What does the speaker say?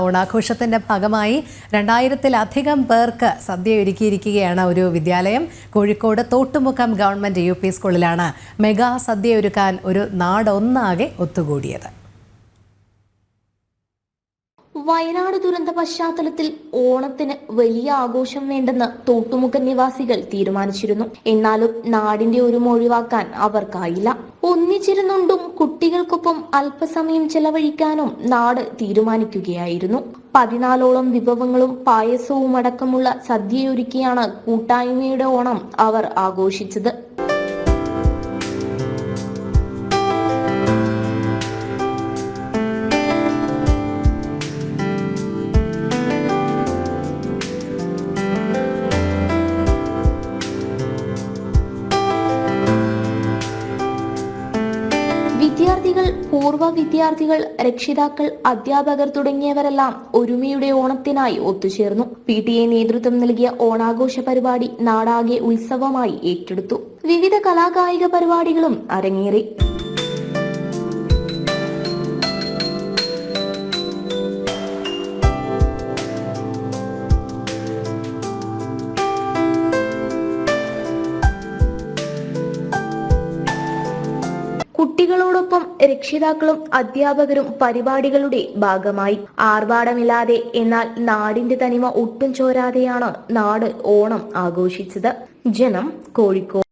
ഓണാഘോഷത്തിന്റെ ഭാഗമായി 2000-ലധികം പേർക്ക് സദ്യ ഒരുക്കിയിരിക്കുകയാണ് ഒരു വിദ്യാലയം. കോഴിക്കോട് തോട്ടുമുക്കം ഗവൺമെന്റ് UP സ്കൂളിലാണ് മെഗാ സദ്യ ഒരുക്കാൻ ഒരു നാടൊന്നാകെ ഒത്തുകൂടിയത്. വയനാട് ദുരന്ത പശ്ചാത്തലത്തിൽ ഓണത്തിന് വലിയ ആഘോഷം വേണ്ടെന്ന് തോട്ടുമുക്കം നിവാസികൾ തീരുമാനിച്ചിരുന്നു. എന്നാലും നാടിന്റെ ഒരു ഒഴിവാക്കാൻ അവർക്കായില്ല. ഒന്നിച്ചിരുന്നുണ്ടും കുട്ടികൾക്കൊപ്പം അല്പസമയം ചെലവഴിക്കാനും നാട് തീരുമാനിക്കുകയായിരുന്നു. 14ഓളം വിഭവങ്ങളും പായസവും അടക്കമുള്ള സദ്യയൊരുക്കിയാണ് കൂട്ടായ്മയുടെ ഓണം അവർ ആഘോഷിച്ചത്. വിദ്യാർത്ഥികൾ, പൂർവ്വ വിദ്യാർത്ഥികൾ, രക്ഷിതാക്കൾ, അധ്യാപകർ തുടങ്ങിയവരെല്ലാം ഒരുമയുടെ ഓണത്തിനായി ഒത്തുചേർന്നു. PTA നേതൃത്വം നൽകിയ ഓണാഘോഷ പരിപാടി നാടാകെ ഉത്സവമായി ഏറ്റെടുത്തു. വിവിധ കലാകായിക പരിപാടികളും അരങ്ങേറി. കുട്ടികളോടൊപ്പം രക്ഷിതാക്കളും അധ്യാപകരും പരിപാടികളുടെ ഭാഗമായി. ആർഭാടമില്ലാതെ എന്നാൽ നാടിന്റെ തനിമ ഒട്ടും ചോരാതെയാണ് നാട് ഓണം ആഘോഷിച്ചത്. ജനം, കോഴിക്കോട്.